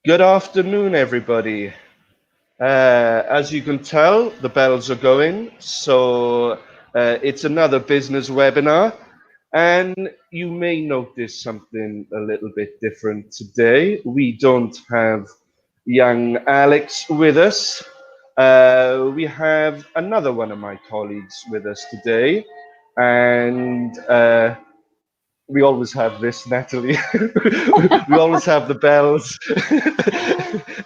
Good afternoon, everybody. As you can tell, the bells are going, so it's another business webinar, and you may notice something a little bit different today. We don't have young Alex with us. We have another one of my colleagues with us today, and we always have this, Natalie. We always have the bells.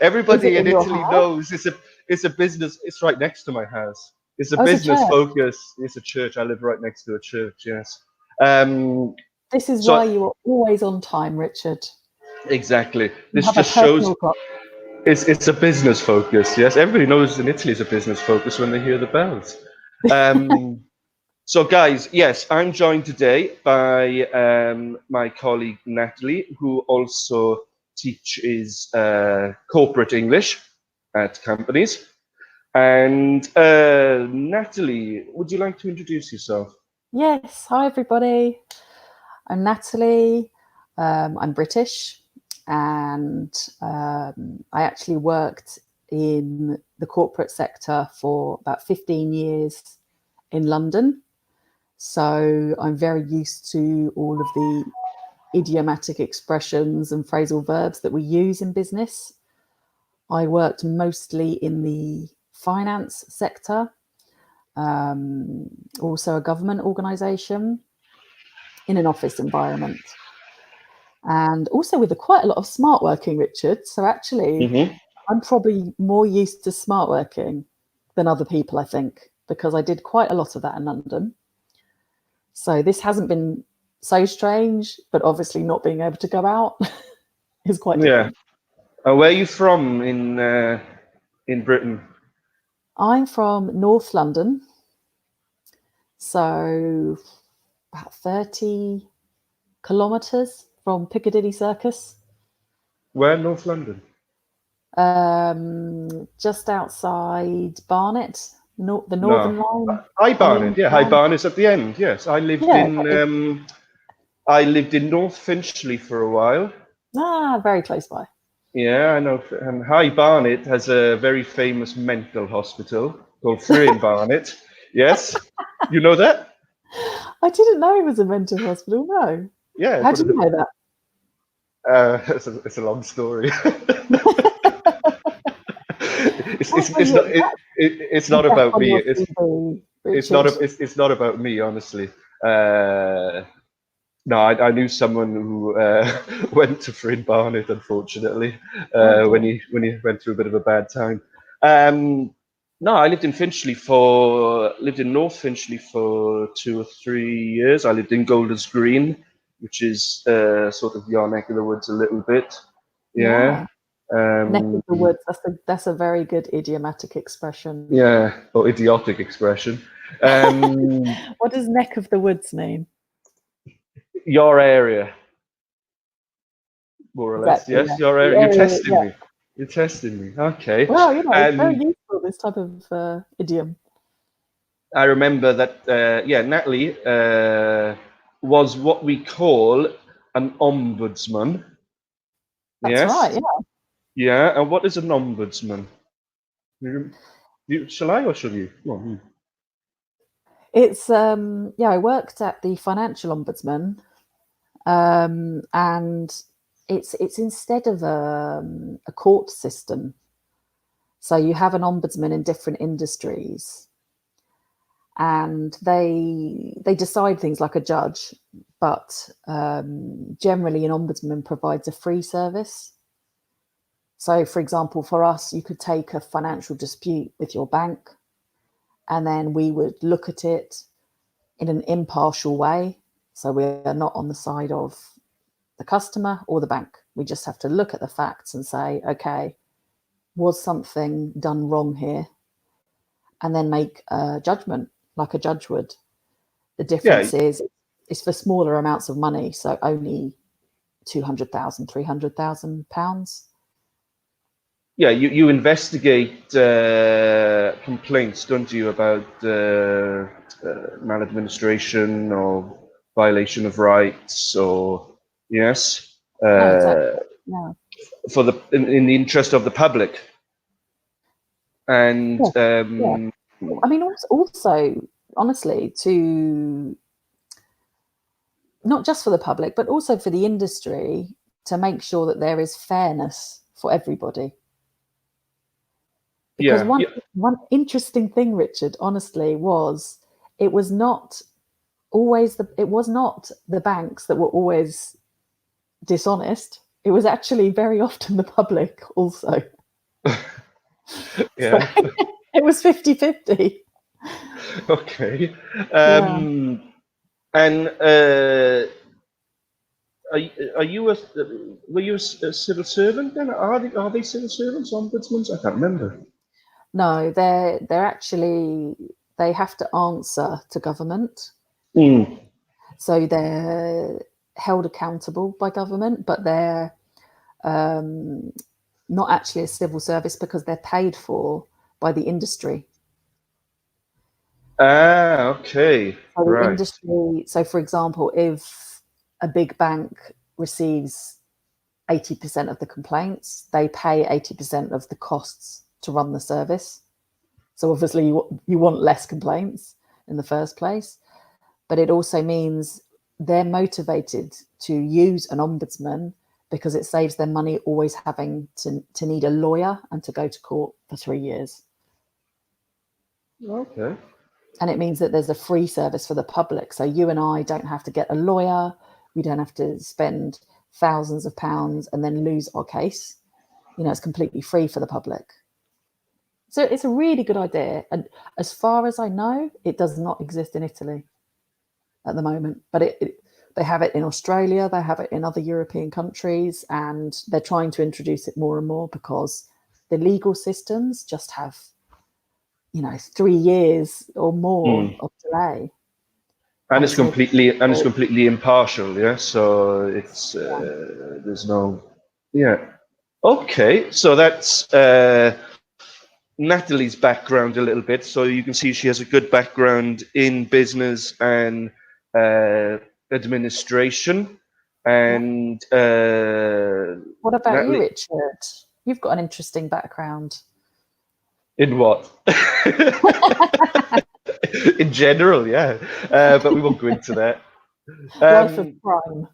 Everybody in Italy knows it's a business. It's right next to my house. It's a business focus. It's a church. I live right next to a church. Yes. This is why you are always on time, Richard. Exactly. This just shows it's a business focus. Yes. Everybody knows in Italy it's a business focus when they hear the bells. So guys, yes, I'm joined today by my colleague Natalie, who also teaches corporate English at companies. And Natalie, would you like to introduce yourself? Yes, hi everybody. I'm Natalie. I'm British, and I actually worked in the corporate sector for about 15 years in London. So I'm very used to all of the idiomatic expressions and phrasal verbs that we use in business. I worked mostly in the finance sector, also a government organisation, in an office environment, and also with quite a lot of smart working, Richard. So actually, I'm probably more used to smart working than other people, I think, because I did quite a lot of that in London. So this hasn't been so strange, but obviously not being able to go out is quite different. Yeah. Where are you from in Britain? I'm from North London, so about 30 kilometres from Piccadilly Circus. Where in North London? Just outside Barnet, the Northern Line. High Barnet, yeah, High Barnet's at the end. Yes, I lived in North Finchley for a while. Very close by. Yeah, I know. And High Barnet has a very famous mental hospital called Fryn Barnet. Yes, you know that? I didn't know it was a mental hospital. No. Yeah. How do you know that? It's a long story. It's not about me. It's not about me, honestly. No, I knew someone who went to Fryn Barnet, unfortunately, when he went through a bit of a bad time. No, I lived in North Finchley for 2 or 3 years. I lived in Golders Green, which is sort of your neck of the woods a little bit. Yeah. Neck of the woods. That's a very good idiomatic expression. Yeah, or idiotic expression. What does neck of the woods mean? Your area, more or less. Yes, your area. You're testing me. You're testing me. Okay. Well, it's very useful, this type of idiom. I remember that, Natalie was what we call an ombudsman. That's right, yeah. Yeah, and what is an ombudsman? Shall I or shall you? It's, I worked at the financial ombudsman, and it's instead of a court system. So you have an ombudsman in different industries, and they decide things like a judge, but generally an ombudsman provides a free service. So, for example, for us, you could take a financial dispute with your bank, and then we would look at it in an impartial way. So we are not on the side of the customer or the bank. We just have to look at the facts and say, okay, was something done wrong here? And then make a judgment like a judge would. The difference is it's for smaller amounts of money, so only £200,000, £300,000. Yeah, you investigate complaints, don't you, about maladministration or violation of rights, or yes? Exactly. Yeah. in the interest of the public. And yeah. I mean, also, honestly, to not just for the public, but also for the industry, to make sure that there is fairness for everybody. Because one interesting thing, Richard, honestly, was it was not the banks that were always dishonest. It was actually very often the public also. Yeah. So it was 50-50. Okay. Yeah. And are you were you a civil servant then? Are they civil servants, ombudsmen? I can't remember. No, they're actually, they have to answer to government. Mm. So they're held accountable by government, but they're not actually a civil service because they're paid for by the industry. Ah, okay. So the Right. industry, so for example, if a big bank receives 80% of the complaints, they pay 80% of the costs to run the service. So obviously you want less complaints in the first place, but it also means they're motivated to use an ombudsman because it saves them money always having to need a lawyer and to go to court for 3 years. Okay. And it means that there's a free service for the public. So you and I don't have to get a lawyer. We don't have to spend thousands of pounds and then lose our case. You know, it's completely free for the public. So it's a really good idea. And as far as I know, it does not exist in Italy at the moment. But they have it in Australia, they have it in other European countries, and they're trying to introduce it more and more because the legal systems just have, 3 years or more of delay. And And so it's completely impartial, yeah. So it's there's no, yeah. Okay, so that's Natalie's background a little bit. So you can see she has a good background in business and administration. And what about you, Natalie, Richard? You've got an interesting background. in what? In general, yeah. But we won't go into that. Life of crime.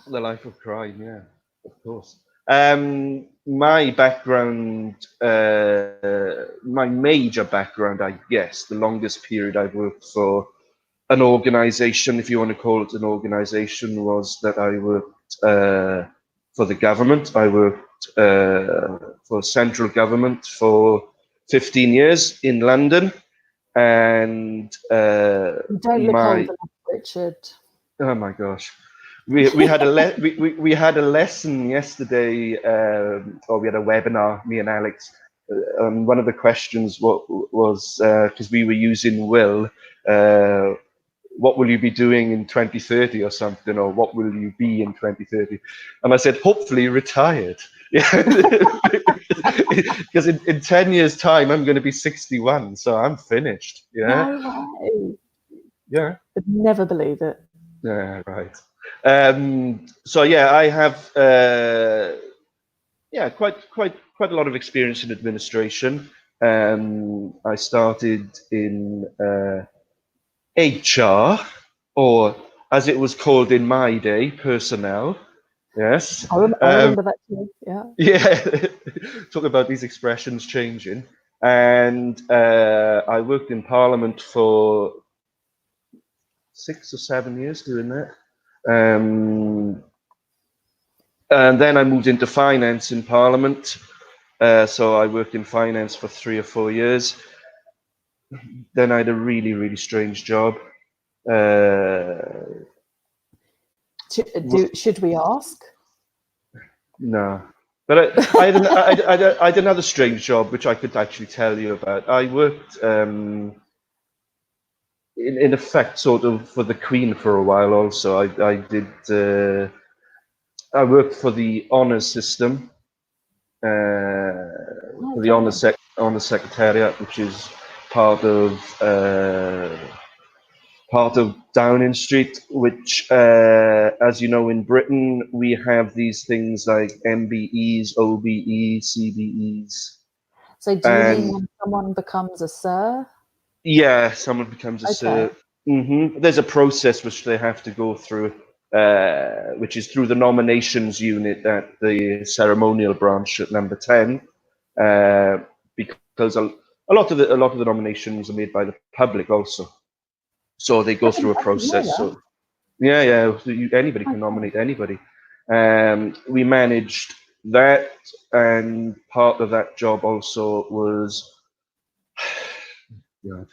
The life of crime, yeah, of course. My background, my major background, I guess, the longest period I've worked for an organization, if you want to call it an organization, was that I worked for the government. I worked for central government for 15 years in London. And You don't look old enough, Richard. oh my gosh. We had we had a lesson yesterday, or we had a webinar, me and Alex. One of the questions was because we were using Will, what will you be doing in 2030 or something, or what will you be in 2030? And I said, hopefully retired. Yeah, because in 10 years' time, I'm going to be 61, so I'm finished. Yeah. No way. Yeah. I'd never believe it. Yeah, right. So yeah, I have quite a lot of experience in administration. I started in HR, or as it was called in my day, personnel. Yes. I remember that too. Yeah. Yeah. Talk about these expressions changing. And I worked in Parliament for 6 or 7 years doing that. And then I moved into finance in Parliament. So I worked in finance for 3 or 4 years. Then I had a really, really strange job. Should we ask? No. But I had another strange job, which I could actually tell you about. I worked, in effect, sort of for the Queen for a while also. I worked for the honours system. For the honours secretariat, which is part of part of Downing Street, which, as you know, in Britain, we have these things like MBEs, OBEs, CBEs, So do you mean and when someone becomes a sir? yeah, someone becomes a Okay. sir. There's a process which they have to go through, which is through the nominations unit at the ceremonial branch at number 10, because a lot of the nominations are made by the public also. So they go through a I didn't know process. that. So yeah, anybody can Okay. nominate anybody. We managed that, and part of that job also was yeah,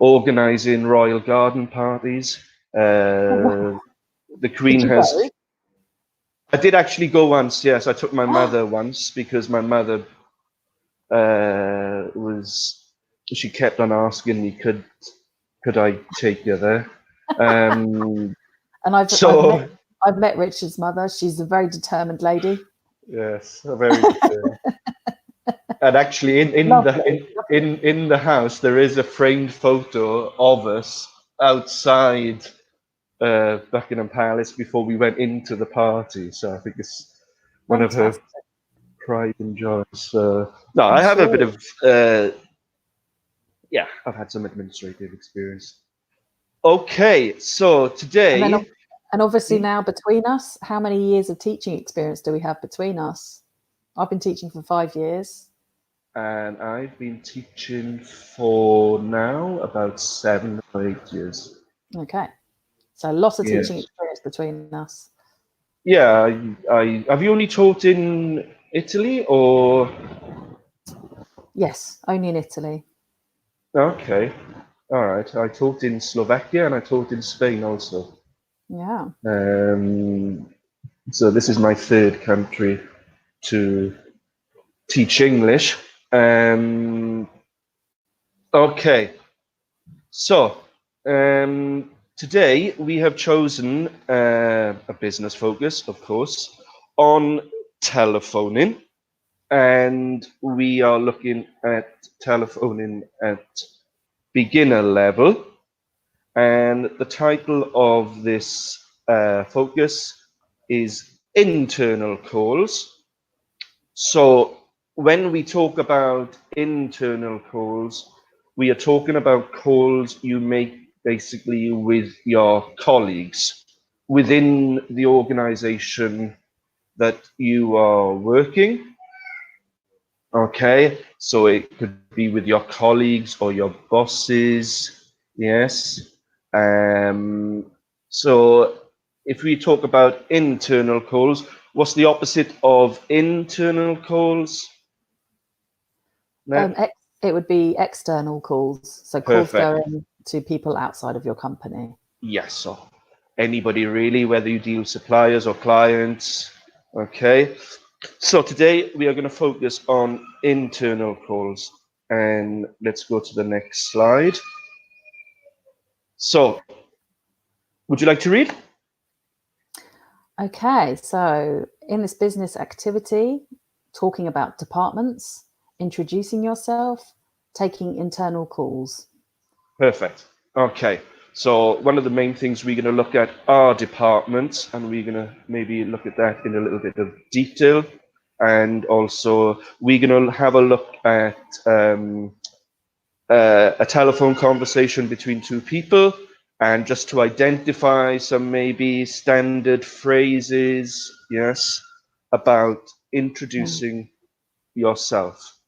organising royal garden parties. Oh, Uh, wow. the Did Queen you has. go? I did actually go once. Yes, I took my mother once because my mother was. She kept on asking me, could I take you there? Um, And so I've met Richard's mother. She's a very determined lady. yes, very determined. And actually, Lovely. in the house, there is a framed photo of us outside Buckingham Palace before we went into the party. So I think it's one of her Fantastic. pride and joys. So no, I'm I have a bit sure. of yeah, I've had some administrative experience. Okay, so And then, today, and obviously now between us, how many years of teaching experience do we have between us? I've been teaching for 5 years. and I've been teaching for now about 7 or 8 years. Okay. So lots of teaching Yes. experience between us. Yeah, I have you only taught in Italy or Yes, only in Italy. okay. All right. I taught in Slovakia and I taught in Spain also. Yeah. Um, so this is my third country to teach English. Okay. So today we have chosen a business focus, of course, on telephoning. And we are looking at telephoning at beginner level. And the title of this focus is internal calls. So when we talk about internal calls, we are talking about calls you make basically with your colleagues within the organization that you are working. Okay, so it could be with your colleagues or your bosses. Yes. So if we talk about internal calls, what's the opposite of internal calls? No? It would be external calls. So calls Perfect. going to people outside of your company. Yes. So anybody really, whether you deal with suppliers or clients. Okay. So today we are going to focus on internal calls. And let's go to the next slide. So, would you like to read? Okay, so in this business activity, talking about departments, introducing yourself, taking internal calls. Perfect. Okay. So one of the main things we're going to look at are departments, and we're going to maybe look at that in a little bit of detail. And also, we're going to have a look at a telephone conversation between two people, and just to identify some maybe standard phrases, yes, about Mm. introducing yourself.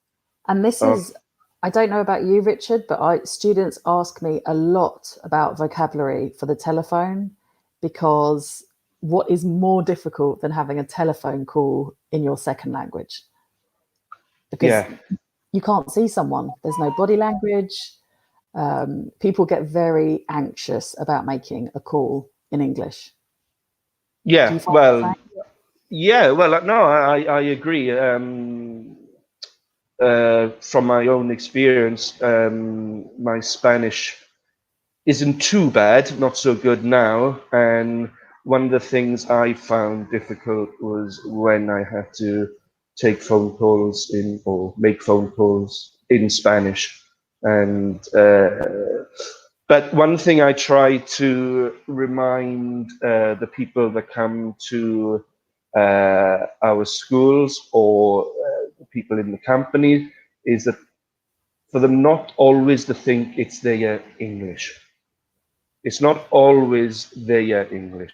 And this Oh, is, I don't know about you, Richard, but students ask me a lot about vocabulary for the telephone because what is more difficult than having a telephone call in your second language? Because yeah, you can't see someone, there's no body language. People get very anxious about making a call in English. Do yeah. you find the Well, same? yeah. Well, no, I agree. From my own experience, my Spanish isn't too bad, not so good now. And one of the things I found difficult was when I had to take phone calls in or make phone calls in Spanish. And But one thing I try to remind the people that come to our schools or the people in the company is that for them not always to think it's their English. It's not always their English.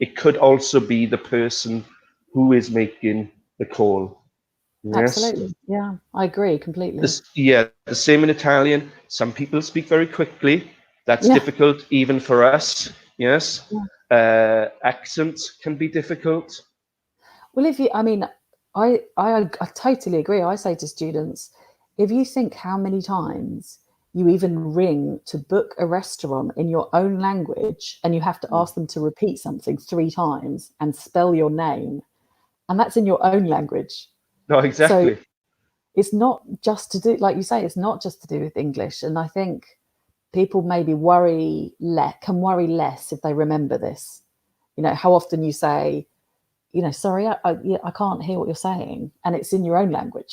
It could also be the person who is making the call. Yes. Absolutely. Yeah, I agree completely. Yeah, the same in Italian. Some people speak very quickly. That's Yeah. difficult even for us. Yes. Yeah. Accents can be difficult. Well, if you, I mean, I totally agree. I say to students, if you think how many times you even ring to book a restaurant in your own language and you have to ask them to repeat something 3 times and spell your name, and that's in your own language. No, So exactly. it's not just to do, like you say, it's not just to do with English. And I think people maybe can worry less if they remember this. You know, how often you say, you know, sorry, yeah, I can't hear what you're saying, and it's in your own language.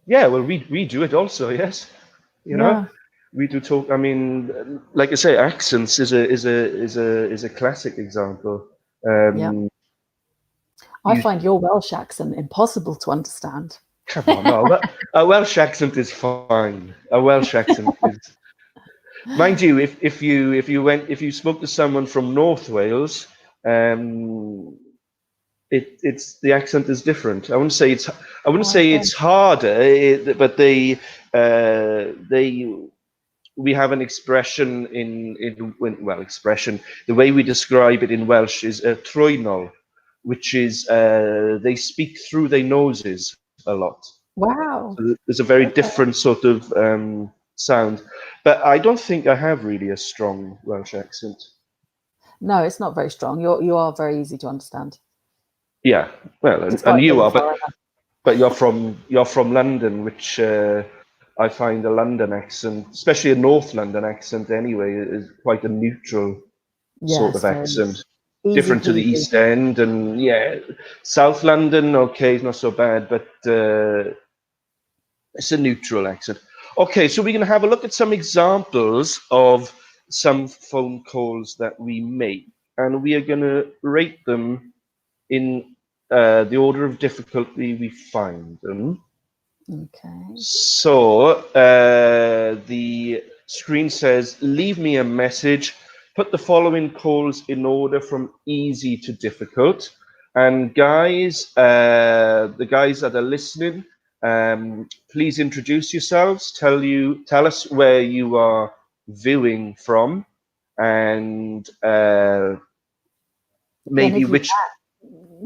Yeah, well, we do it also. Yes, you know, Yeah, we do talk. I mean, like I say, accents is a classic example. yeah. Um, I you find your Welsh accent impossible to understand. come on, no, a Welsh accent is fine. A Welsh accent is, mind you, if you spoke to someone from North Wales, it's the accent is different. I wouldn't Oh, I say agree. it's harder, but they we have an expression well, expression, the way we describe it in Welsh is trwynol, which is they speak through their noses a lot. So Wow. there's a very Okay. different sort of sound, but I don't think I have really a strong Welsh accent. No, it's not very strong. You are very easy to understand, Yeah, well, and despite being you a are, foreigner. but you're from London, which I find a London accent, especially a North London accent anyway, is quite a neutral sort of Yes, very accent, easy different to the peasy. East End, and yeah, South London, okay, it's not so bad, but it's a neutral accent. Okay, so we're going to have a look at some examples of some phone calls that we make, and we are going to rate them in the order of difficulty we find them. Okay. So the screen says, leave me a message. Put the following calls in order from easy to difficult. And guys, the guys that are listening, please introduce yourselves. Tell us where you are viewing from, and Yeah, and maybe if you which, can,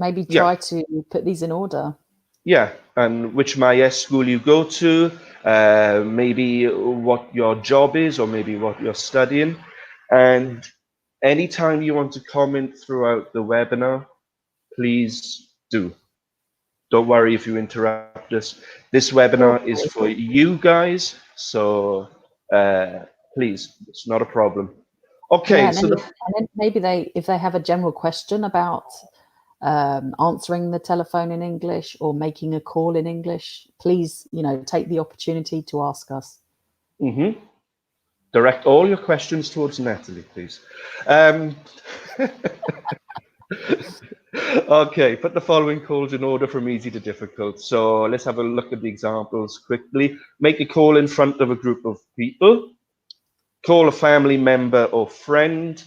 maybe yeah, try to put these in order. yeah, and which Myes school you go to, maybe what your job is, or maybe what you're studying. And anytime you want to comment throughout the webinar, please do. Don't worry if you interrupt us. This webinar Feel is free. for you guys, so please, it's not a problem. Yeah, Okay, and so then maybe if they have a general question about answering the telephone in English or making a call in English, please, take the opportunity to ask us. mhm, direct all your questions towards Natalie, please. Um, Okay, put the following calls in order from easy to difficult. So let's have a look at the examples quickly. Make a call in front of a group of people. Call a family member or friend.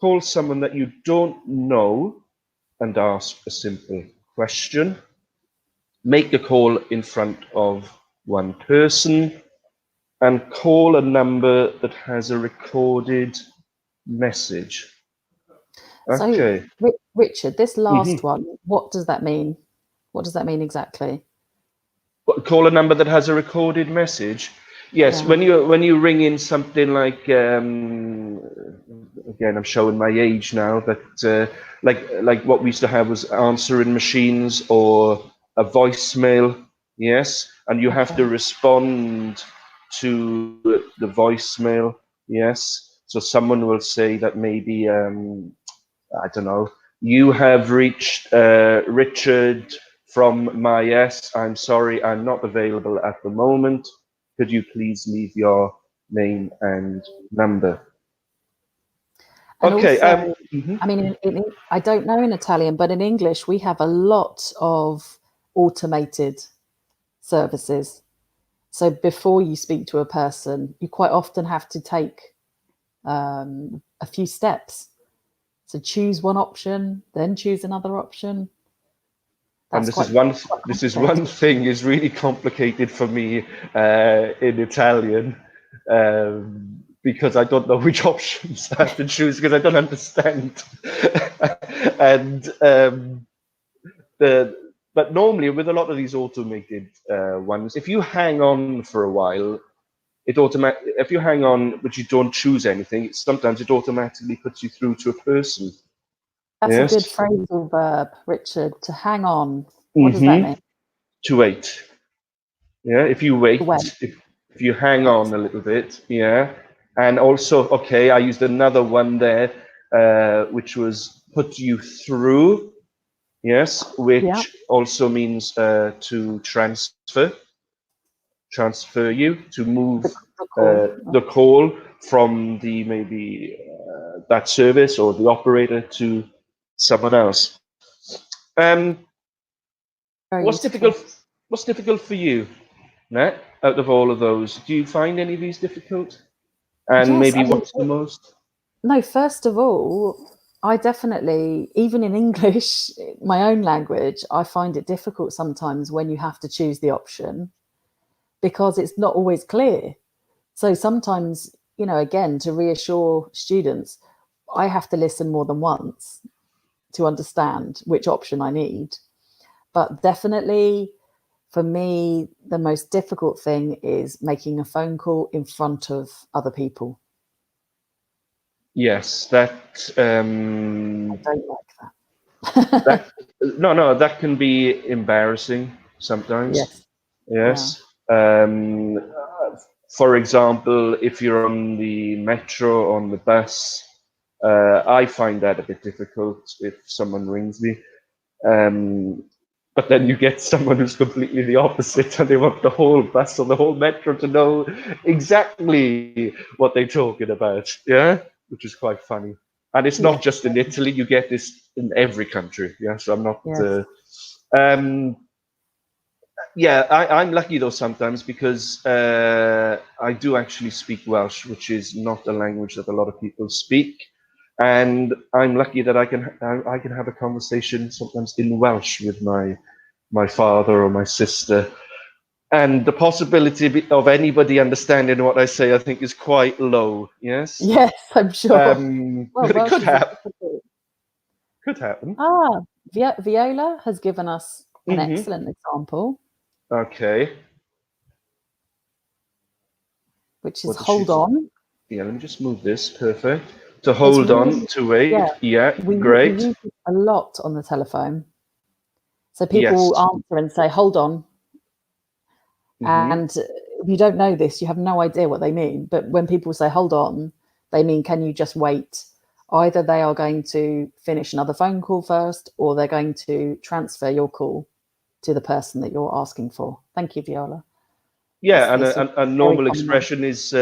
Call someone that you don't know and ask a simple question. Make a call in front of one person. And call a number that has a recorded message. So, Okay. Richard, this last Mhm. one, what does that mean? What does that mean exactly? Call a number that has a recorded message. Yes, Yeah. when you ring in something like again, I'm showing my age now, but like what we used to have was answering machines or a voicemail. Yes, and you have Okay. to respond to the voicemail. Yes, so someone will say that maybe I don't know. You have reached Richard from Myes. I'm sorry, I'm not available at the moment. Could you please leave your name and number. And Okay. also, Mhm. I mean, I don't know in Italian, but in English, we have a lot of automated services. So before you speak to a person, you quite often have to take a few steps. So choose one option, then choose another option. And That's this is quite one complicated. thing is really complicated for me in Italian, because I don't know which options I have to choose because I don't understand. And but normally with a lot of these automated ones, if you hang on for a while, if you hang on but you don't choose anything, sometimes it automatically puts you through to a person. That's a good Yes. phrasal verb, Richard, to hang on. What does that Mm-hmm. mean? To wait. Yeah. If you To wait. wait, if you hang on a little bit, yeah. And also, okay, I used another one there, which was put you through. Yes, Yeah, which also means to transfer you, to move the call. the call from the maybe that service or the operator to someone else. Um, Very what's useful. difficult? What's difficult for you, Nat? Out of all of those, do you find any of these difficult? And Yes, I maybe mean, what's the most? no, first of all, I definitely, even in English, my own language, I find it difficult sometimes when you have to choose the option because it's not always clear. So sometimes, again, to reassure students, I have to listen more than once to understand which option I need. But definitely, for me, the most difficult thing is making a phone call in front of other people. Yes, that I don't like that that. no, that can be embarrassing sometimes. Yes. Yeah. Yes. Um, for example, if you're on the metro, on the bus, I find that a bit difficult if someone rings me. Um, but then you get someone who's completely the opposite, and they want the whole bus or the whole metro to know exactly what they're talking about. Yeah, which is quite funny. And it's not Yeah. just in Italy; you get this in every country. Yeah, so I'm not. Yes. Um, yeah, I'm lucky though sometimes because I do actually speak Welsh, which is not a language that a lot of people speak, and I'm lucky that I can have a conversation sometimes in Welsh with my father or my sister, and the possibility of anybody understanding what I say, I think, is quite low. Yes, Yes, I'm sure. Well, but it Welsh could is happen. difficult. Could happen. Ah, Viola has given us an Hmm. excellent example, Okay. which is What did she? hold on. Yeah, let me just move this. Perfect. To It's hold on, really, to yeah, wait. Yeah, we great. use it a lot on the telephone. So people Yes. will answer and say, hold on. Hmm. And if you don't know this, you have no idea what they mean. But when people say, hold on, they mean, can you just wait? Either they are going to finish another phone call first, or they're going to transfer your call to the person that you're asking for. Thank you, Viola. Yeah, and It's a a very normal common one. expression is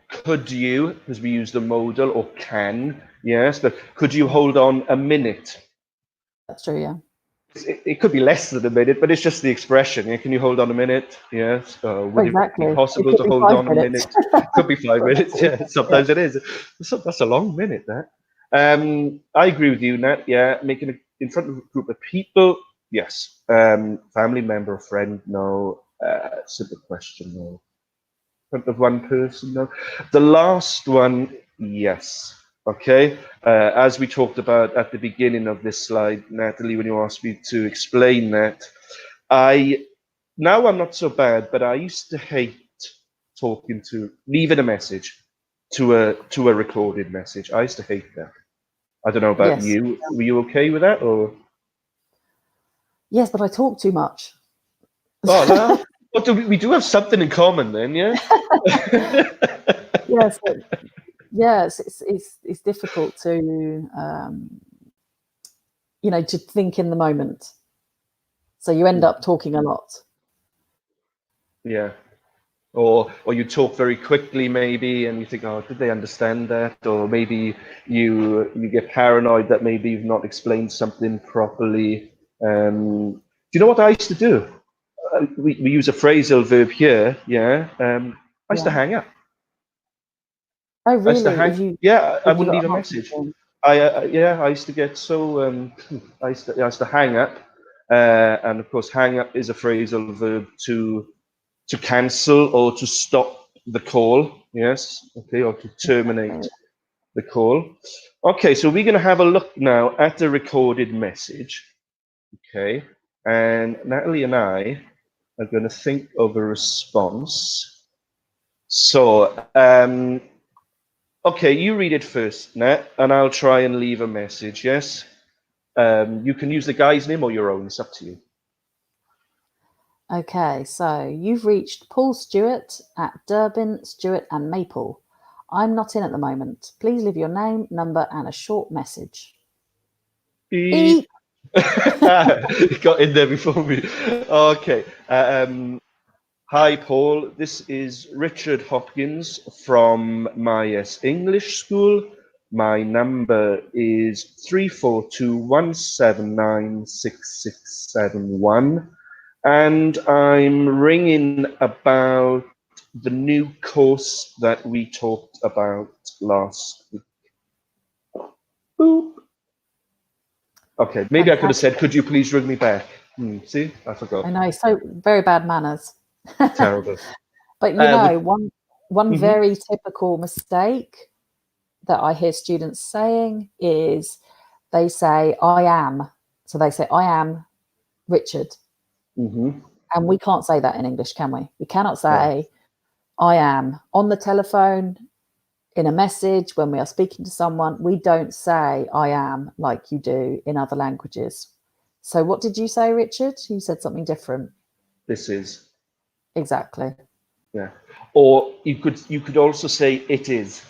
could you, because we use the modal, or can. Yes, but could you Yeah, hold on a minute? that's true. Yeah. It could be less than a minute, but it's just the expression. Yeah, can you hold on a minute? Yes. Oh, Would it be exactly. It possible could to be hold five on a minutes. minute? Could be five But that's minutes. what we Yeah, said. Yeah. sometimes it is. That's a long minute. That. I agree with you, Nat. Yeah, making it in front of a group of people. Yes. Family member, friend, no. Simple question, no. In front of one person, no. The last one, yes. Okay. As we talked about at the beginning of this slide, Natalie, when you asked me to explain that, I now I'm not so bad, but I used to hate leaving a message to a recorded message. I used to hate that. I don't know about Yes. you. Were you okay with that, or Yes, but I talk too much. oh no? But we do have something in common then, yeah? Yes. Yes. It's difficult to to think in the moment. So you end up talking a lot. Yeah. or you talk very quickly maybe, and you think, oh, did they understand that? Or maybe you get paranoid that maybe you've not explained something properly. Do you know what I used to do? We use a phrasal verb here, yeah. I used to Yeah. hang up. Oh, I used to really? hang, yeah, I If you wouldn't got leave an a answer message. machine? Yeah, I used to get so I used to hang up, and of course, hang up is a phrasal verb to cancel or to stop the call. Yes, okay, or to terminate Exactly. the call. Okay, so we're going to have a look now at the recorded message. Okay, and Natalie and I are going to think of a response. So, okay, you read it first, Nat, and I'll try and leave a message. Yes. You can use the guy's name or your own. It's up to you. Okay, so you've reached Paul Stewart at Durbin, Stewart and Maple. I'm not in at the moment. Please leave your name, number, and a short message. Beep. Beep. It got in there before me. Okay. Hi, Paul. This is Richard Hopkins from Myes English School. My number is 34217966671, and I'm ringing about the new course that we talked about last week. Boop. Okay, maybe I could have said, Fantastic. could you please ring me back? See, I I forgot. know, so very bad manners. Terrible. But Would, one mhm, very typical mistake that I hear students saying is they say I am. So they say I am Richard. mhm, And we can't say that in English, can we? We cannot no, say I am on the telephone, in a message, when we are speaking to someone. We don't say I am like you do in other languages. So what did you say, Richard? You said something different. this is, Exactly. yeah. Or you could also say it is.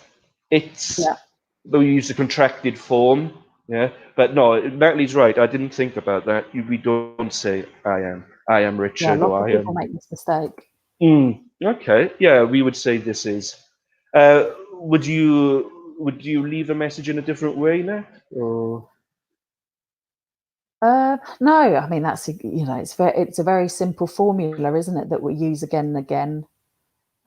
It's, Yeah. though you use the contracted form, yeah. But no, Natalie's right. I didn't think about that. We don't say I am. I am Yeah. Richard, or Lots of I people am. make this mistake. Okay, yeah, we would say this is. Uh, would you leave a message in a different way, Nat? Or No, I mean that's it's a very simple formula, isn't it, that we use again and again.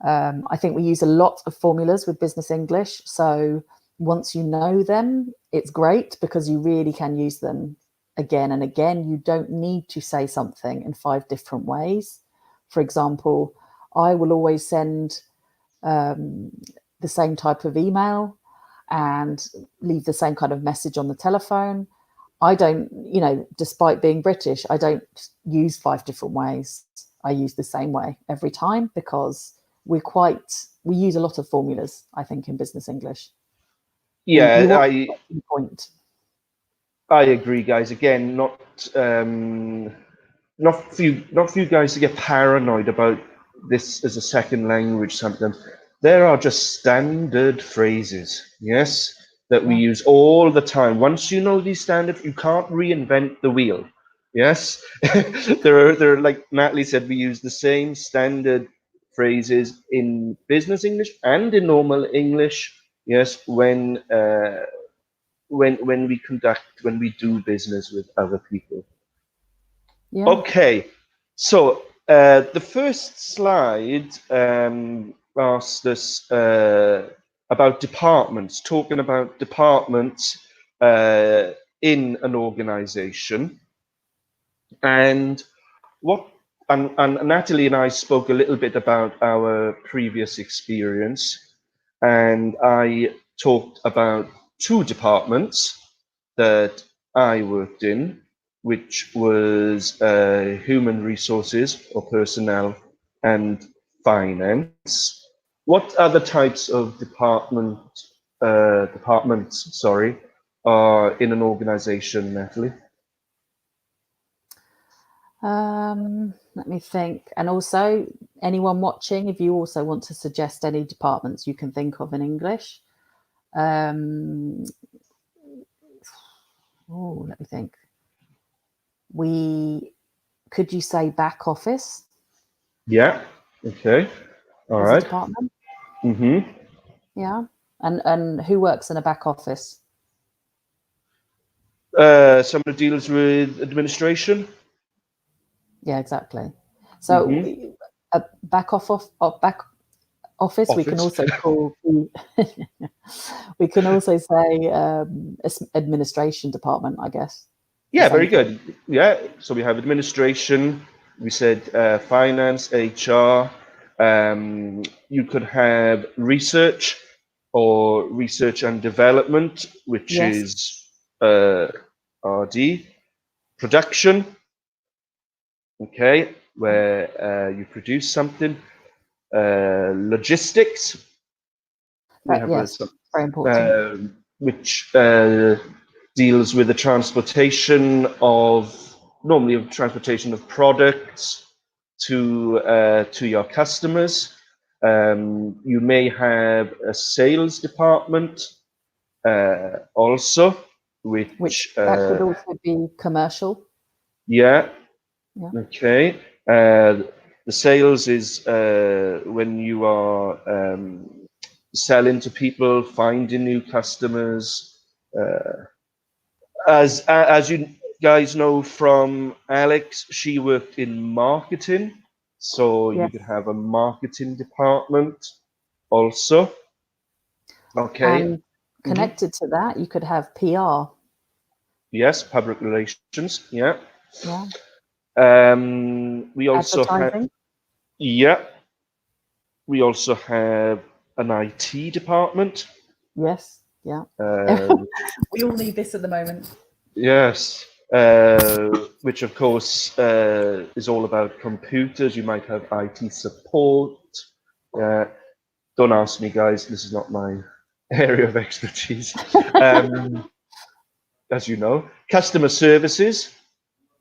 I think we use a lot of formulas with business English. So once you know them, it's great because you really can use them again and again. You don't need to say something in 5 different ways. For example, I will always send the same type of email and leave the same kind of message on the telephone. I don't, despite being British, I don't use 5 different ways. I use the same way every time because we use a lot of formulas, I think, in business English. We yeah, want I to point. I agree, guys. Again, not for you guys to get paranoid about this as a second language sometimes. There are just standard phrases, yes, that we Yeah. use all the time. Once you know these standard, you can't reinvent the wheel. Yes, there are, like Natalie said, we use the same standard phrases in business English and in normal English. Yes, when we do business with other people. Yeah. Okay, so the first slide asked us about departments, talking about departments uh, in an organization. And what and Natalie and I spoke a little bit about our previous experience, and I talked about two departments that I worked in, which was human resources or personnel and finance. What other types of departments, sorry, are in an organization, Natalie? Let me think. And also, anyone watching, if you also want to suggest any departments you can think of in English. Um, let me think. We Could you say back office? Yeah. Okay. All as a right. department. Mm-hmm. Yeah. And who works in a back office? Someone who deals with administration. Yeah, exactly. So Mm-hmm. a back office, we can Office. also call we can also say administration department, I guess. It's the Yeah, same very thing. good. Yeah, so we have administration. We said finance, HR. You could have research or research and development, which Yes. is RD. Production, okay, where you produce something. Logistics, we have Yes, some, very important. which deals with the transportation of normally of transportation of products to your customers. You may have a sales department also, Which which that could also be commercial. yeah, Yeah. okay. The sales is when you are selling to people, finding new customers. As you guys know from Alex, she worked in marketing, so you Yes. could have a marketing department also. Okay. And Mhm. connected to that, you could have PR. Yes, public relations. Yeah. Yeah. We also have Advertising. yeah. We also have an IT department. Yes. Yeah. Which We all need this at the moment. yes, which of course is all about computers. You might have IT support. Uh, don't ask me, guys. This is not my area of expertise. Um, as you know, customer services.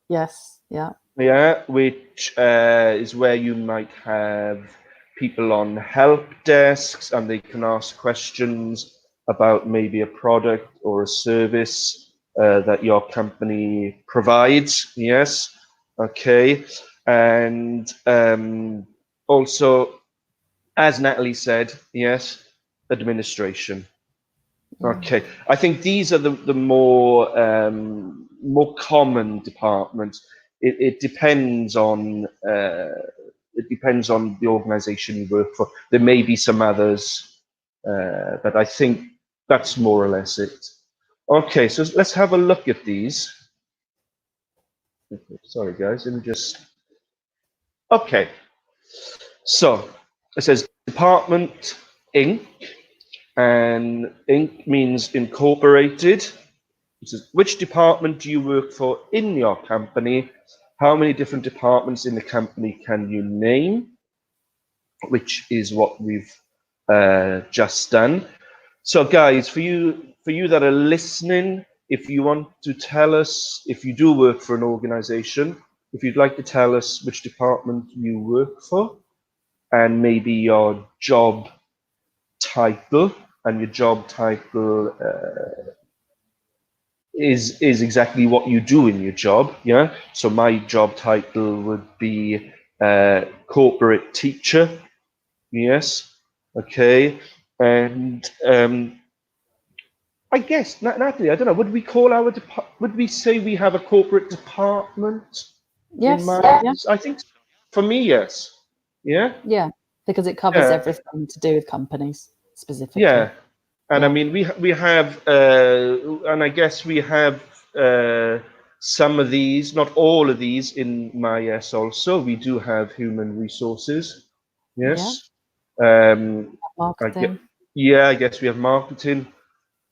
Yes. Yeah. Yeah, which is where you might have people on help desks and they can ask questions about maybe a product or a service that your company provides. Yes, okay. And also, as Natalie said, yes, administration. Yeah. Okay, I think these are the more common departments. It depends on the organisation you work for. There may be some others, but I think that's more or less it. Okay, so let's have a look at these. Okay, sorry, guys, let me just. Okay, so it says Department Inc. and Inc. means incorporated. It says, which department do you work for in your company? How many different departments in the company can you name? Which is what we've just done. So, guys, for you that are listening, if you want to tell us, if you do work for an organization, if you'd like to tell us which department you work for and maybe your job title, and your job title is exactly what you do in your job. Yeah. So my job title would be corporate teacher. Yes. Okay. And I guess Natalie, I don't know. Would we call our would we say we have a corporate department in Yes. Yeah. Myes? I think for me, yes. Yeah. Yeah. Because it covers Yeah. everything to do with companies specifically. Yeah. And I Yeah. mean, we have, and I guess we have some of these, not all of these, in Myes also. We do have human resources. Yeah. Yes. I get, Marketing. yeah, I guess we have marketing,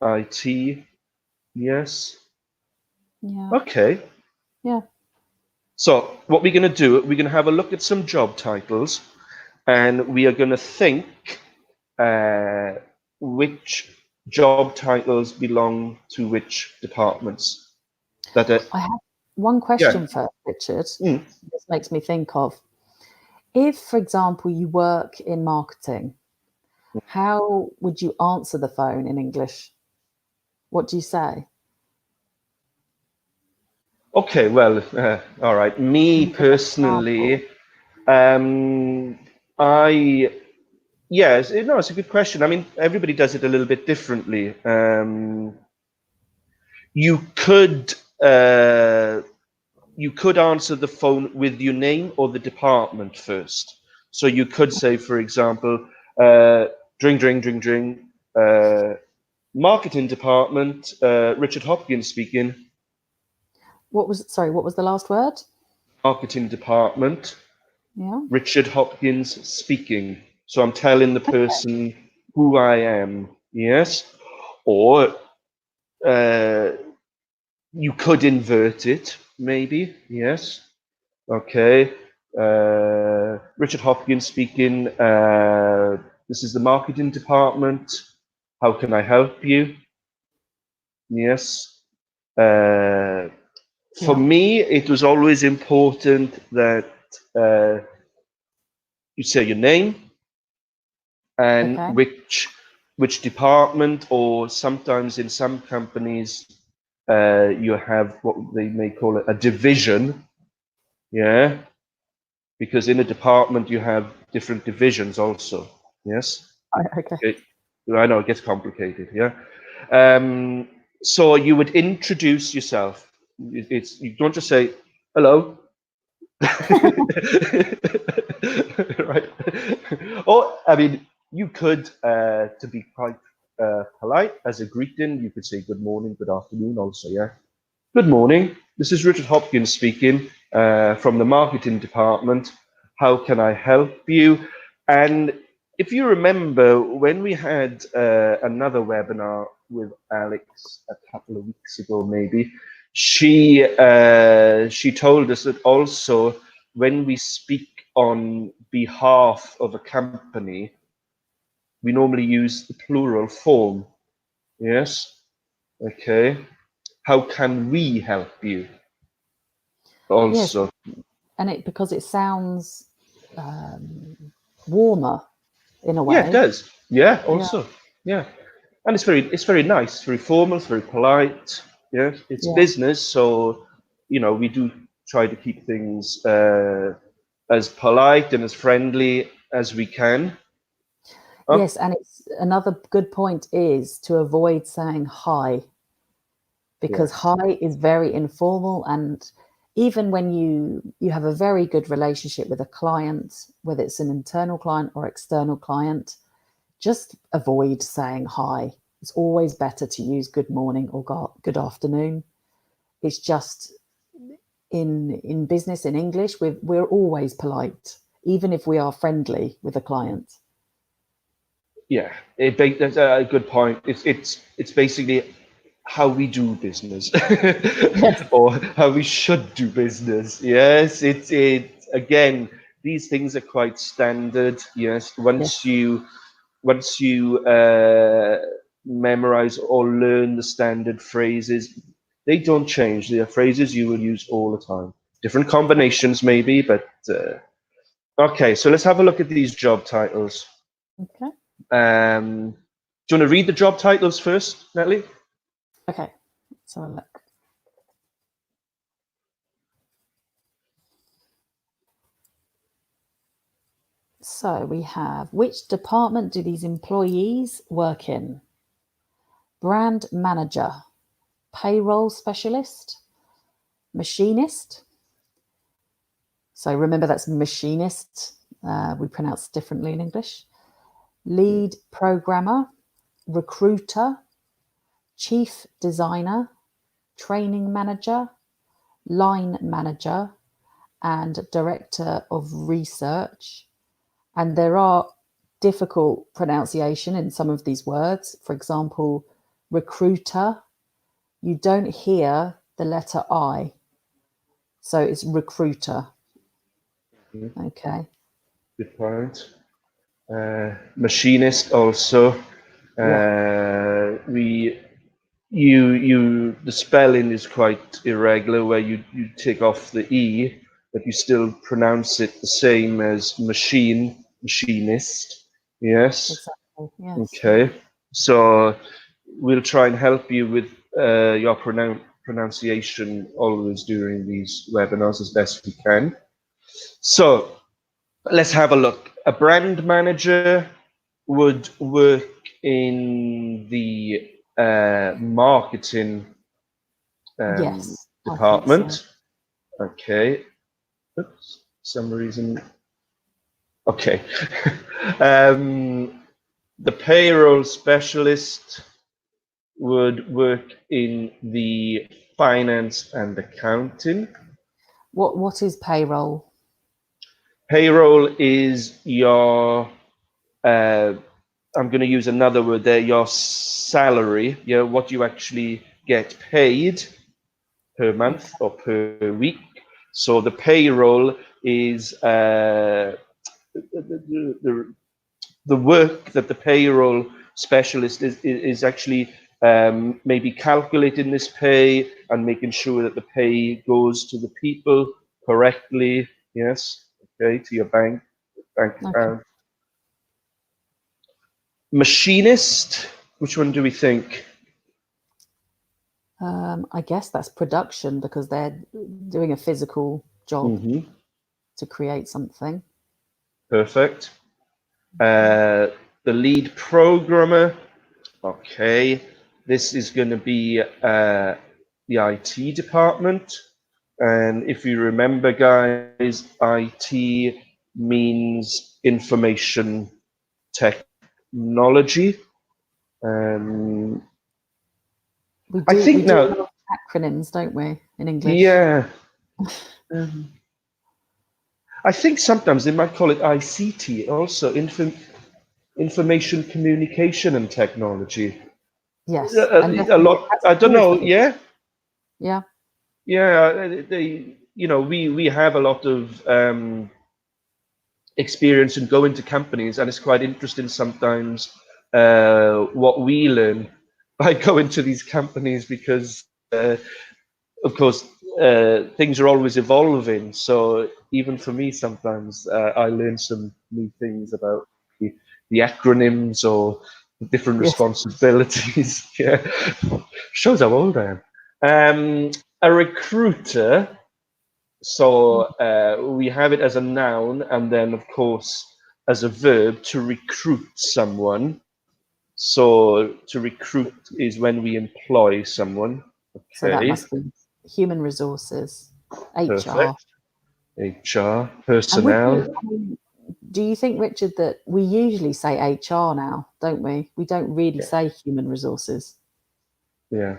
IT. Yes. Yeah. Okay. Yeah. So what we're going to do, we're going to have a look at some job titles, and we are going to think uh, which job titles belong to which departments. That I have one yeah. question first, Richard. Mm. This makes me think of if, for example, you work in marketing, how would you answer the phone in English? What do you say? Okay, well, all right. Can Me you give an example? personally, I Yes, no, it's a good question. I mean, everybody does it a little bit differently. You could uh, you could answer the phone with your name or the department first. So you could say, for example, dring, dring, dring, dring, marketing department, Richard Hopkins speaking. What was, sorry, what was the last word? Marketing department, Yeah. Richard Hopkins speaking. So I'm telling the person who I am, yes? Or you could invert it, maybe, yes? Okay. Richard Hopkins speaking. This is the marketing department. How can I help you? Yes. For Yeah. me, it was always important that you say your name and Okay. which department, or sometimes in some companies you have what they may call it a division. Yeah, because in a department you have different divisions also. Yes. Okay. I know it gets complicated. Yeah. Um, so you would introduce yourself. It's you don't just say hello. Right. Or I mean, you could to be quite polite as a greeting, you could say good morning, good afternoon also. Yeah. Good morning. This is Richard Hopkins speaking from the marketing department. How can I help you? And if you remember, when we had another webinar with Alex a couple of weeks ago, maybe she told us that also when we speak on behalf of a company, we normally use the plural form. Yes. Okay. How can we help you? Yes, Also, and it, because it sounds warmer in a yeah, it way. does. Yeah, Yeah. also, yeah, and it's very nice, it's very formal, it's very polite. Yeah, it's Yeah. business, so we do try to keep things as polite and as friendly as we can. Oh, Yes, and it's another good point is to avoid saying hi, because yes, hi is very informal, and even when you have a very good relationship with a client, whether it's an internal client or external client, just avoid saying hi. It's always better to use good morning or good afternoon. It's just in business, in English, we're always polite, even if we are friendly with a client. yeah, that's a good point. It's basically how we do business Yes. or how we should do business. Yes, it again, these things are quite standard. Yes, Yes. once you memorize or learn the standard phrases, they don't change. They are phrases you will use all the time. Different combinations maybe, but okay, so let's have a look at these job titles. Okay. Do you want to read the job titles first, Natalie? Okay. Let's have a look. So we have, which department do these employees work in? Brand manager, payroll specialist, machinist. So remember that's machinist. We pronounce differently in English. Lead programmer, recruiter, chief designer, training manager, line manager, and director of research. And there are difficult pronunciation in some of these words. For example, recruiter, you don't hear the letter I. So it's recruiter. Okay. Good point. Machinist also. Yeah, We the spelling is quite irregular where you take off the E, but you still pronounce it the same as machinist. Yes. exactly. Yes. Okay. So we'll try and help you with your pronunciation always during these webinars as best we can. So let's have a look. A brand manager. would work in the marketing Yes, I think so. department. Okay. Oops, some reason. Okay. The payroll specialist would work in the finance and accounting. What is payroll? Payroll is your, I'm going to use another word there, your salary, what you actually get paid per Okay. month or per week. So the payroll is the work that the payroll specialist is actually maybe calculating this pay and making sure that the pay goes to the people correctly. Yes, okay, to your bank Okay. account. Machinist, which one do we think? I guess that's production because they're doing a physical job Mm-hmm. to create something. Perfect. The lead programmer. Okay, this is going to be the IT department. And if you remember, guys, IT means information technology. Um, I We think do a now, lot of acronyms, don't we, in English? yeah, um, I think sometimes they might call it ICT also, information communication and technology. Yes, and A definitely it lot, has I to don't do with know, it. yeah. Yeah. Yeah, we have a lot of experience in going to companies, and it's quite interesting sometimes what we learn by going to these companies because, of course, things are always evolving. So even for me, sometimes I learn some new things about the acronyms or the different Yes. responsibilities. Yeah, shows how old I am. A recruiter. So we have it as a noun, and then of course as a verb to recruit someone. So to recruit is when we employ someone. So that Okay, must be human resources, HR. perfect. HR, And would personnel. you, I mean, do you think, Richard, that we usually say HR now, don't we? We don't really Yeah, say human resources. yeah,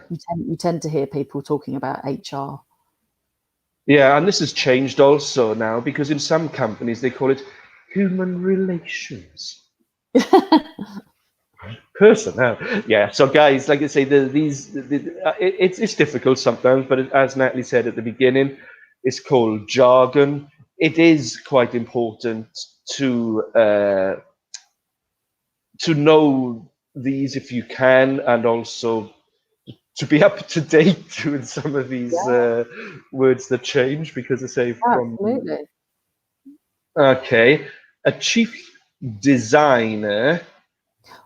You tend to hear people talking about HR. yeah. And this has changed also now because in some companies they call it human relations. Personnel. Yeah. So, guys, like I say, it's difficult sometimes, but as Natalie said at the beginning, it's called jargon. It is quite important to uh, to know these if you can, and also to be up to date with some of these Yeah, words that change. Because I say from absolutely. okay, a chief designer.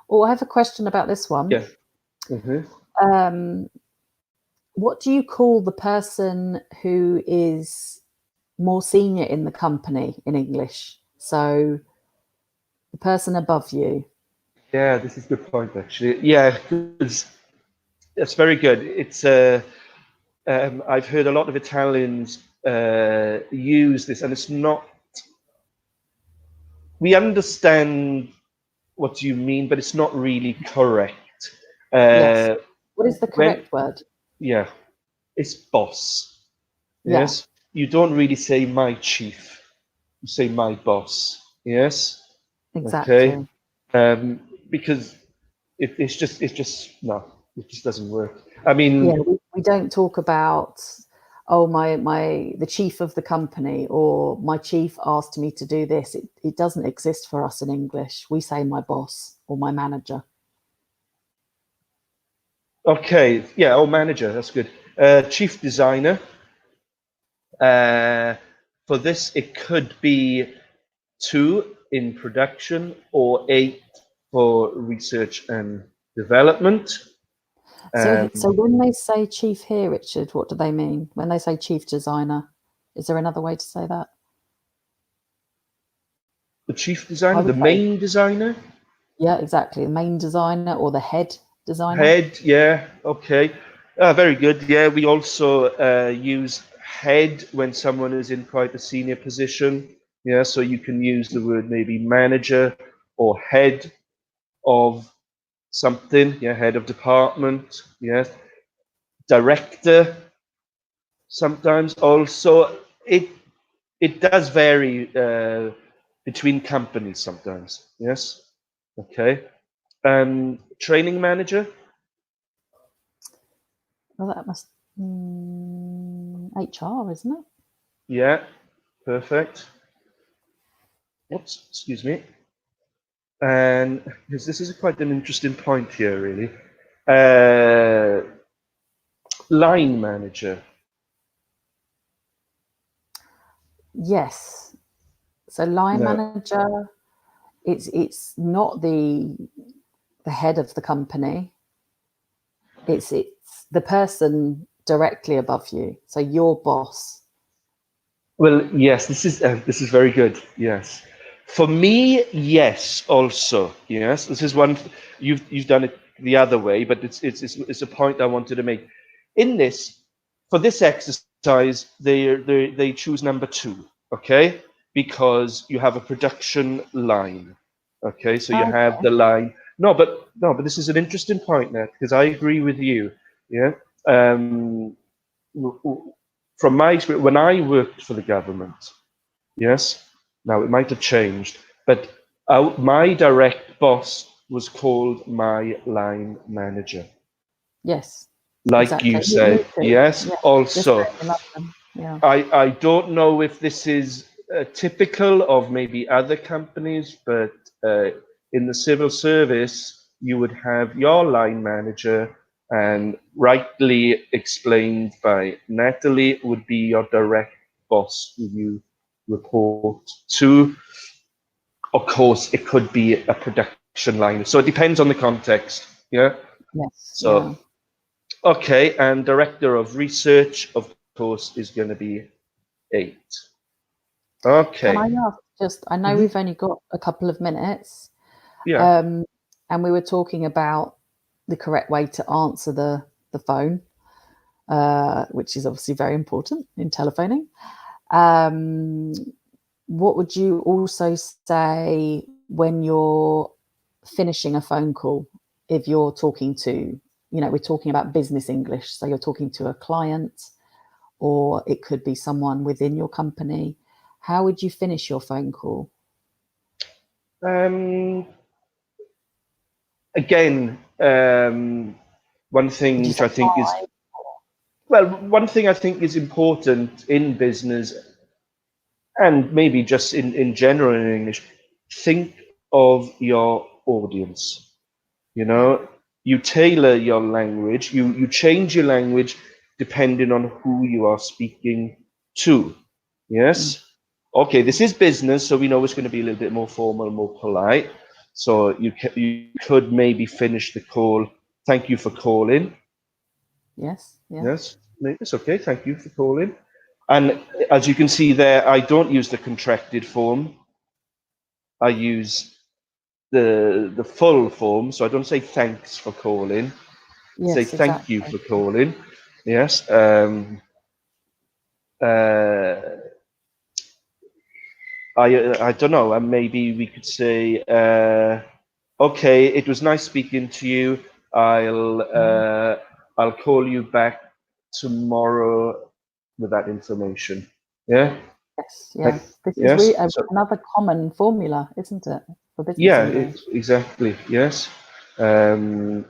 Oh, I have a question about this one. Yeah. Hmm. Um, what do you call the person who is more senior in the company in English? So the person above you. Yeah, this is a good point actually. Yeah, 'cause that's very good. I've heard a lot of Italians use this, and it's not. We understand what you mean, but it's not really correct. Yes. Uh, What is the when correct word? yeah, it's boss. Yeah, Yes, you don't really say my chief. You say my boss. Yes, okay. exactly. Because it's just no, it just doesn't work. I Yeah, mean, we don't talk about, oh, my the chief of the company or my chief asked me to do this. It doesn't exist for us in English. We say my boss or my manager. okay, yeah, oh, manager, that's good. Chief designer. Uh, for this, it could be 2 in production or 8 for research and development. So Um, when they say chief here, Richard, what do they mean? When they say chief designer, is there another way to say that? the chief I designer, would the say main designer. Yeah, exactly. The main designer or the head designer. Head, yeah, okay. Very good. Yeah, we also use head when someone is in quite a senior position. Yeah, so you can use the word maybe manager or head of something. Yeah, head of department. Yes, director. Sometimes also it does vary between companies sometimes. Yes, okay. Training manager. Well, that must HR, isn't it? Yeah, perfect. Oops, excuse me. And because this is quite an interesting point here, really. Uh, Line manager. Yes. So line No. manager, it's not the head of the company. It's the person directly above you. So your boss. Well, yes, this is very good. Yes, for me, yes. Also, yes, this is one. You've done it the other way, but it's a point I wanted to make. In this, for this exercise, they choose number two, okay, because you have a production line, okay, so you have Okay. the line. No, but this is an interesting point, Nat, because I agree with you. Yeah. Um, from my experience, when I worked for the government, yes, now it might have changed, but my direct boss was called my line manager, Yes. like Exactly. you Me said. too. Yes, Yeah. The also, same in London. Yeah. I don't know if this is typical of maybe other companies, but uh, in the civil service, you would have your line manager, and rightly explained by Natalie, would be your direct boss who you report to. Of course, it could be a production line, so it depends on the context. Yeah. Yes. Yeah. So, okay, and director of research, of course, is going to be 8. Can I Okay. ask just, I know Hmm. we've only got a couple of minutes, Yeah. um, and we were talking about the correct way to answer the phone, which is obviously very important in telephoning. Um, what would you also say when you're finishing a phone call? If you're talking to, we're talking about business English, so you're talking to a client, or it could be someone within your company. How would you finish your phone call? Um, Again, one Would thing you which say I think is, bye? well, one thing I think is important in business and maybe just in general in English, think of your audience. You know, you tailor your language, you change your language depending on who you are speaking to. Mm, Yes. Okay, this is business, so we know it's going to be a little bit more formal, more polite. So you could maybe finish the call. Thank you for calling. yes, yeah, Yes, it's okay. Thank you for calling. And as you can see there, I don't use the contracted form. I use the full form. So I don't say thanks for calling. Say yes, thank you exactly. for calling. Yes. Uh, I don't know. And maybe we could say, okay, it was nice speaking to you. Mm, I'll call you back tomorrow with that information. Yeah. yes, Like, yeah. This is yes. So another common formula, isn't it, for business yeah, English? exactly. Yes. Um,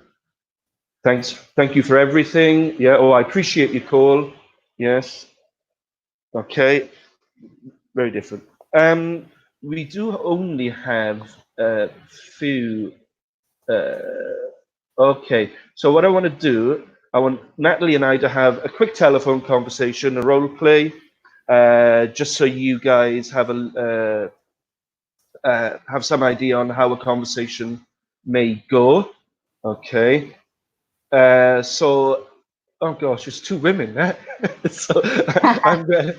Thanks. Thank you for everything. Yeah. Oh, I appreciate your call. Yes. Okay. Very different. We do only have a few. Okay. So what I want to do, I want Natalie and I to have a quick telephone conversation, a role play, just so you guys have some idea on how a conversation may go. Okay. So, oh gosh, it's two women. Eh? So I'm gonna,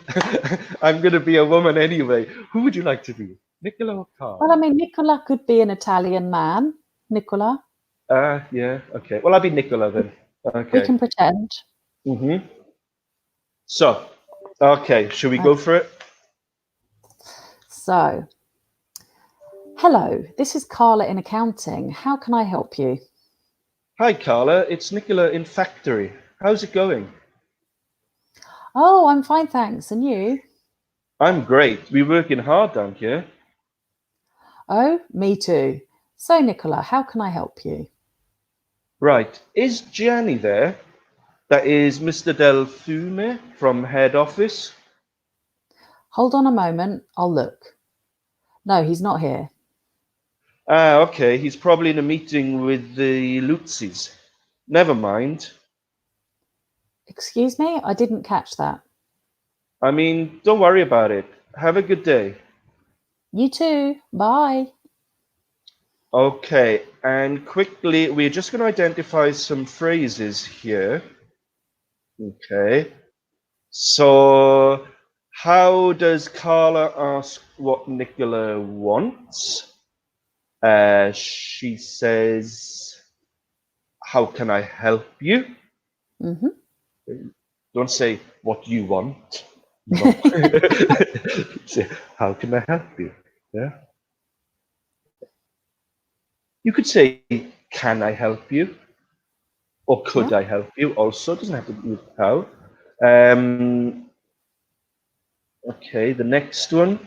I'm gonna be a woman anyway. Who would you like to be? Nicola or Well, I Carla? mean, Nicola could be an Italian man. Nicola. Yeah, okay. Well, I'll be Nicola then. We Okay. can pretend. Mm-hmm. So, okay, should we Okay. go for it? So, hello, this is Carla in accounting. How can I help you? Hi, Carla. It's Nicola in Factory. How's it going? Oh, I'm fine, thanks. And you? I'm great. We're working hard down here. Oh, me too. So, Nicola, how can I help you? Right. Is Gianni there? That is Mr. Del Fume from head office. Hold on a moment. I'll look. No, he's not here. Ah, okay. He's probably in a meeting with the Lutzis. Never mind. Excuse me? I didn't catch that. I mean, don't worry about it. Have a good day. You too. Bye. Okay, and quickly, we're just going to identify some phrases here. Okay, so how does Carla ask what Nicola wants? She says, how can I help you? Hmm. Don't say what you want. No. Say, how can I help you? Yeah. You could say, can I help you? Or Yeah. could I help you? Also, it doesn't have to be with how. Um, okay, the next one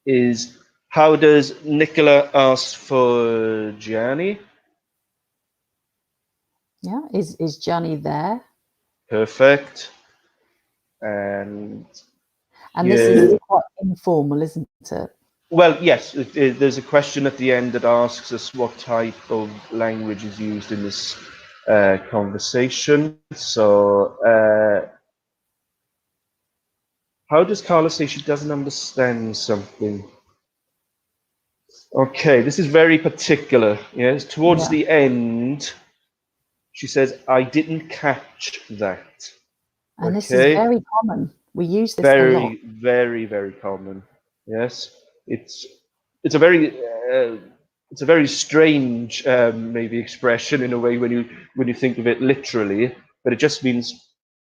is how does Nicola ask for Gianni? Yeah. Is Johnny there? Perfect. And And this is here, quite informal, isn't it? well, yes, there's a question at the end that asks us what type of language is used in this conversation. So, how does Carla say she doesn't understand something? Okay, this is very particular. Yes, towards Yeah. the end, she says, I didn't catch that. And this is Okay, very common. We use this a lot. very, very, very common. Yes, it's it's a very it's a very strange maybe expression in a way when you think of it literally, but it just means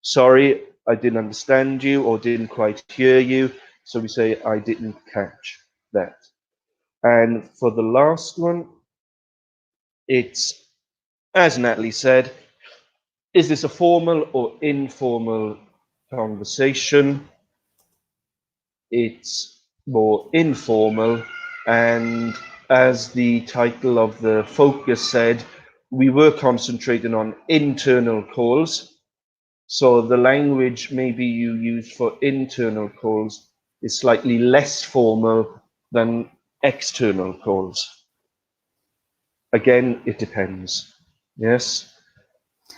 sorry, I didn't understand you or didn't quite hear you. So we say I didn't catch that. And for the last one, it's as Natalie said, is this a formal or informal conversation? It's more informal. And as the title of the focus said, we were concentrating on internal calls. So the language maybe you use for internal calls is slightly less formal than external calls. Again, it depends. Yes.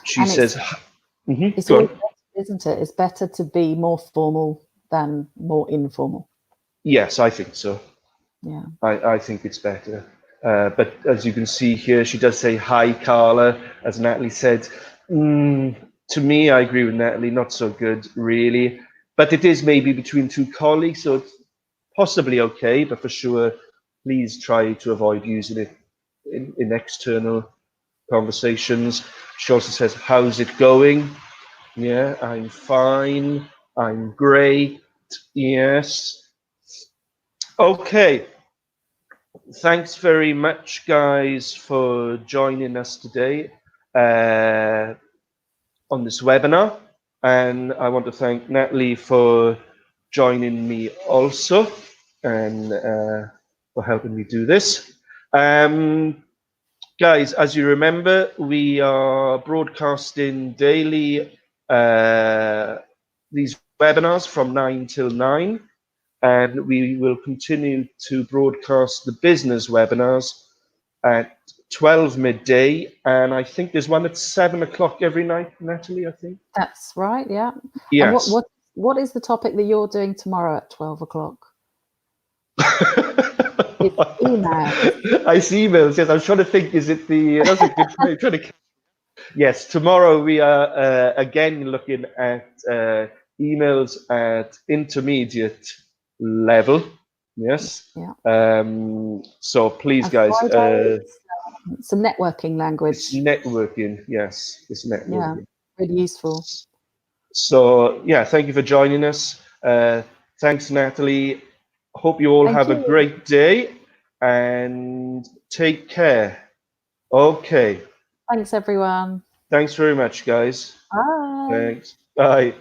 She And says, it's go always on. better, isn't it? It's better to be more formal than more informal. Yes, I think so. Yeah. I think it's better. But as you can see here, she does say, hi, Carla, as Natalie said. To me, I agree with Natalie, not so good, really. But it is maybe between two colleagues, so it's possibly okay, but for sure, please try to avoid using it in external conversations. She also says, how's it going? Yeah, I'm fine. I'm great. Yes. Okay. Thanks very much, guys, for joining us today uh, on this webinar. And I want to thank Natalie for joining me also and for helping me do this. Um, Guys, as you remember, we are broadcasting daily these webinars from 9 till 9, and we will continue to broadcast the business webinars at 12 midday, and I think there's one at 7 o'clock every night, Natalie, I think. That's right. Yeah. And Yes. what is the topic that you're doing tomorrow at 12 o'clock? It's emails. I see emails. Yes, I was trying to think. Is it the? That's a good try. Trying to. Yes, tomorrow we are again looking at emails at intermediate level. Yes. Yeah. So please, And guys, Friday, some networking language. it's networking. Yes, it's Yeah, networking. really useful. So yeah, thank you for joining us. Thanks, Natalie. Hope you all Thank have a you. great day and take care. Okay. Thanks, everyone. Thanks very much, guys. Bye. Thanks. Bye.